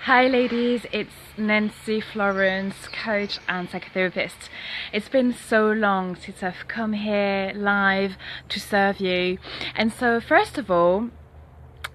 Hi ladies, it's Nancy Florence, coach and psychotherapist. It's been so long since I've come here live to serve you. And so first of all,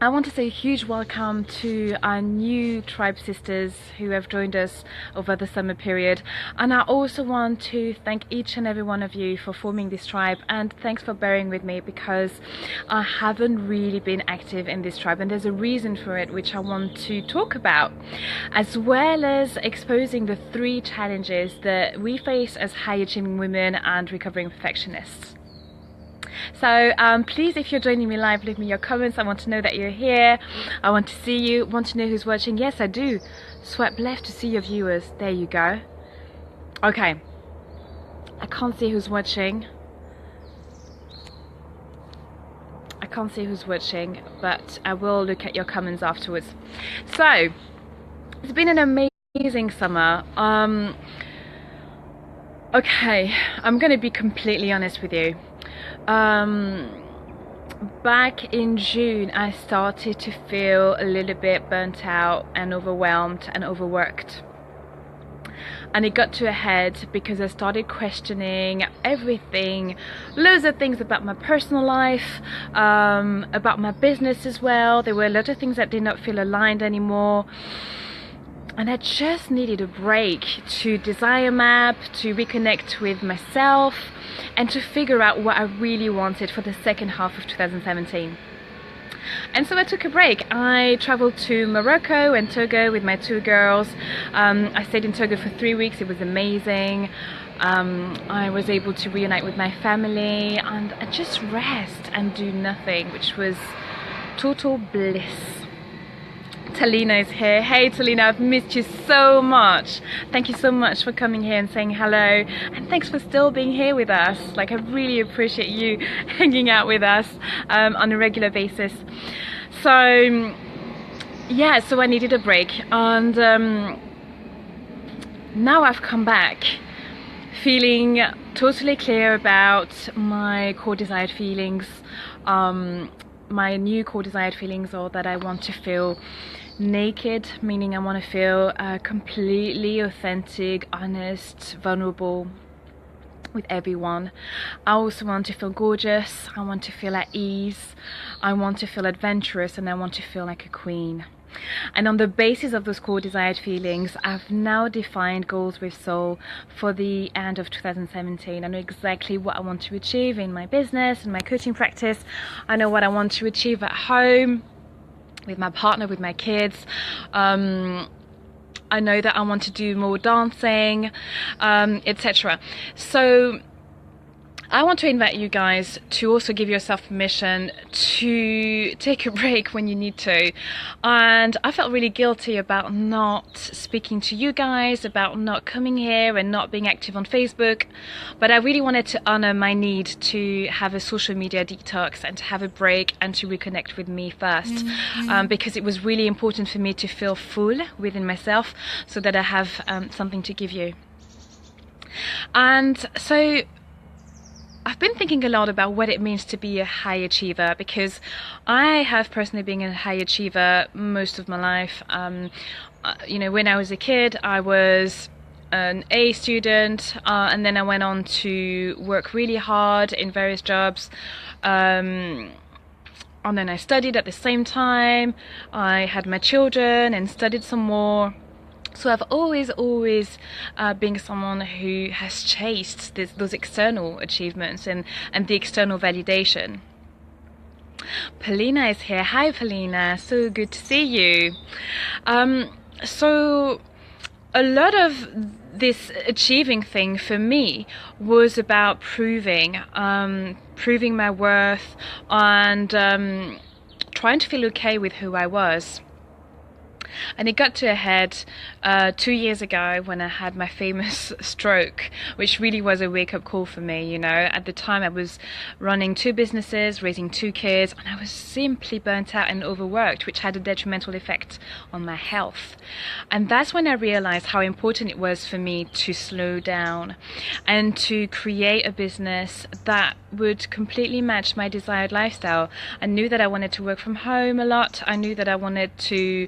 I want to say a huge welcome to our new tribe sisters who have joined us over the summer period. And I also want to thank each and every one of you for forming this tribe, and thanks for bearing with me because I haven't really been active in this tribe, and there's a reason for it which I want to talk about, as well as exposing the 3 challenges that we face as high achieving women and recovering perfectionists. So please, if you're joining me live, leave me your comments. I want to know that you're here. I want to see you, want to know who's watching. Yes, I do. Swipe left to see your viewers. There you go. Okay, I can't see who's watching. I can't see who's watching, but I will look at your comments afterwards. So it's been an amazing summer. Okay, I'm gonna be completely honest with you. Back in June, I started to feel a little bit burnt out and overwhelmed and overworked. And it got to a head because I started questioning everything, loads of things about my personal life, about my business as well. There were a lot of things that did not feel aligned anymore. And I just needed a break to desire map, to reconnect with myself, and to figure out what I really wanted for the second half of 2017. And so I took a break. I traveled to Morocco and Togo with my 2 girls. I stayed in Togo for 3 weeks. It was amazing. I was able to reunite with my family and just rest and do nothing, which was total bliss. Talina is here. Hey Talina, I've missed you so much. Thank you so much for coming here and saying hello, and thanks for still being here with us. Like, I really appreciate you hanging out with us on a regular basis. So yeah, so I needed a break, and now I've come back feeling totally clear about my core desired feelings. My new core desired feelings are that I want to feel naked, meaning I want to feel completely authentic, honest, vulnerable with everyone. I also want to feel gorgeous. I want to feel at ease. I want to feel adventurous, and I want to feel like a queen. And on the basis of those core desired feelings, I've now defined goals with soul for the end of 2017. I know exactly what I want to achieve in my business and my coaching practice. I know what I want to achieve at home with my partner, with my kids. I know that I want to do more dancing, etc. So I want to invite you guys to also give yourself permission to take a break when you need to. And I felt really guilty about not speaking to you guys, about not coming here and not being active on Facebook. But I really wanted to honor my need to have a social media detox and to have a break and to reconnect with me first. Because it was really important for me to feel full within myself so that I have something to give you. And so I've been thinking a lot about what it means to be a high achiever, because I have personally been a high achiever most of my life. You know, when I was a kid, I was an A student, and then I went on to work really hard in various jobs. And then I studied at the same time. I had my children and studied some more. So I've always been someone who has chased those external achievements and the external validation. Paulina is here. Hi Paulina, so good to see you. So a lot of this achieving thing for me was about proving my worth and trying to feel okay with who I was. And it got to a head 2 years ago when I had my famous stroke, which really was a wake-up call for me. You know, at the time I was running 2 businesses, raising 2 kids, and I was simply burnt out and overworked, which had a detrimental effect on my health. And that's when I realized how important it was for me to slow down and to create a business that would completely match my desired lifestyle. I knew that I wanted to work from home a lot. I knew that I wanted to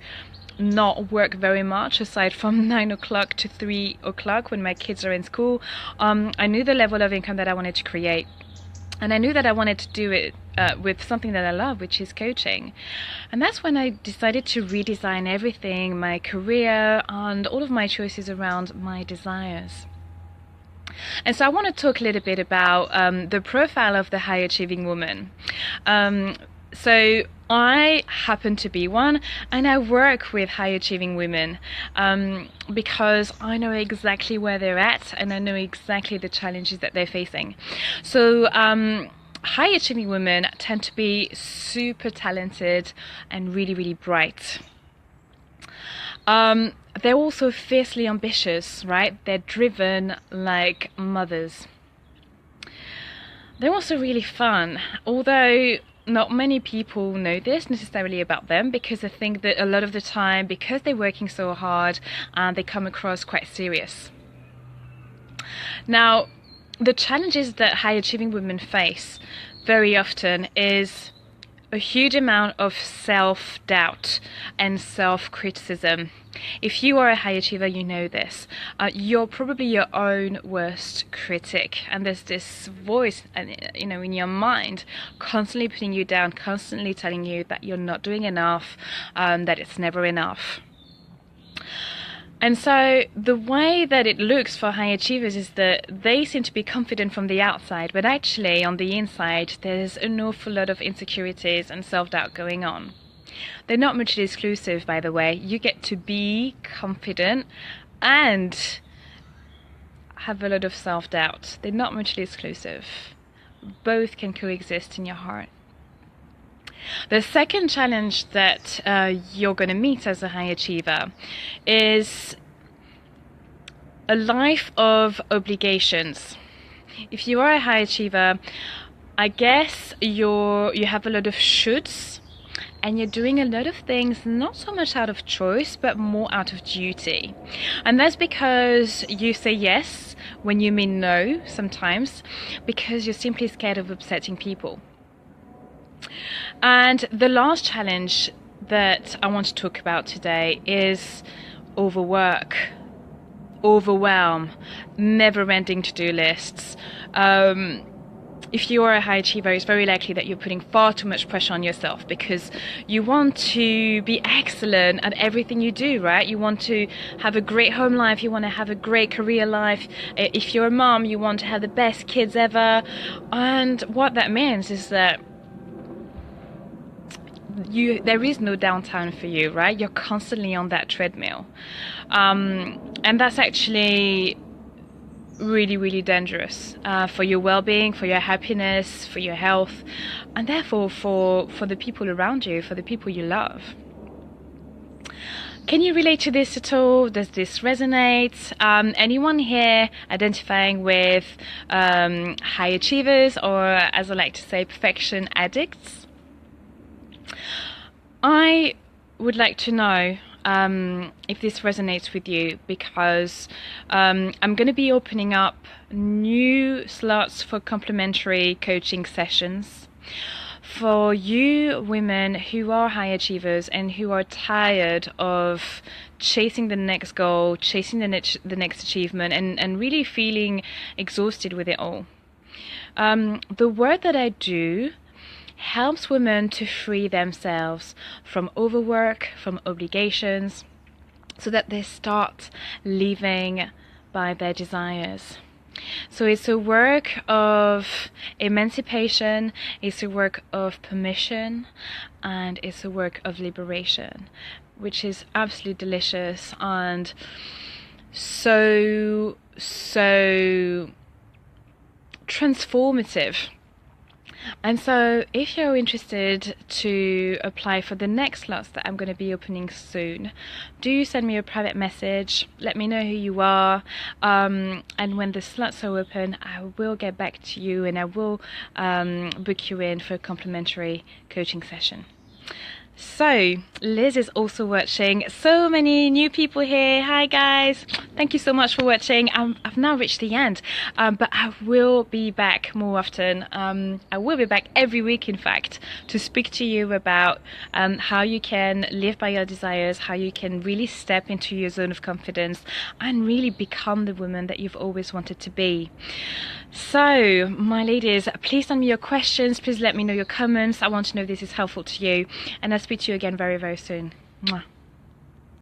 not work very much aside from 9 o'clock to 3 o'clock when my kids are in school. I knew the level of income that I wanted to create, and I knew that I wanted to do it with something that I love, which is coaching. And that's when I decided to redesign everything, my career and all of my choices around my desires. And so I want to talk a little bit about the profile of the high achieving woman. So I happen to be one, and I work with high achieving women because I know exactly where they're at, and I know exactly the challenges that they're facing. So high achieving women tend to be super talented and really, really bright. They're also fiercely ambitious, right? They're driven like mothers. They're also really fun, although not many people know this necessarily about them, because I think that a lot of the time, because they're working so hard, they come across quite serious. Now, the challenges that high achieving women face very often is a huge amount of self-doubt and self-criticism. If you are a high achiever, you know this. You're probably your own worst critic, and there's this voice, in your mind, constantly putting you down, constantly telling you that you're not doing enough, that it's never enough. And so the way that it looks for high achievers is that they seem to be confident from the outside, but actually on the inside there's an awful lot of insecurities and self-doubt going on. They're not mutually exclusive, by the way. You get to be confident and have a lot of self-doubt. They're not mutually exclusive. Both can coexist in your heart. The second challenge that you're going to meet as a high achiever is a life of obligations. If you are a high achiever, I guess you have a lot of shoulds, and you're doing a lot of things not so much out of choice but more out of duty. And that's because you say yes when you mean no sometimes, because you're simply scared of upsetting people. And the last challenge that I want to talk about today is overwork, overwhelm, never-ending to-do lists. If you are a high achiever, it's very likely that you're putting far too much pressure on yourself because you want to be excellent at everything you do, right? You want to have a great home life, you want to have a great career life. If you're a mom, you want to have the best kids ever. And what that means is that there is no downtime for you, right? You're constantly on that treadmill. And that's actually really, really dangerous for your well-being, for your happiness, for your health, and therefore for the people around you, for the people you love. Can you relate to this at all? Does this resonate? Anyone here identifying with high achievers, or as I like to say, perfection addicts? I would like to know if this resonates with you, because I'm going to be opening up new slots for complimentary coaching sessions for you women who are high achievers and who are tired of chasing the next goal, chasing the next achievement, and really feeling exhausted with it all. The work that I do helps women to free themselves from overwork, from obligations, so that they start living by their desires. So it's a work of emancipation, it's a work of permission, and it's a work of liberation, which is absolutely delicious and so transformative. And so if you're interested to apply for the next slots that I'm going to be opening soon, do send me a private message, let me know who you are, and when the slots are open, I will get back to you and I will book you in for a complimentary coaching session. So, Liz is also watching. So many new people here. Hi guys. Thank you so much for watching. I've now reached the end, but I will be back more often. I will be back every week, in fact, to speak to you about how you can live by your desires, how you can really step into your zone of confidence and really become the woman that you've always wanted to be. So, my ladies, please send me your questions. Please let me know your comments. I want to know if this is helpful to you. And I'll speak to you again very, very soon. Mwah.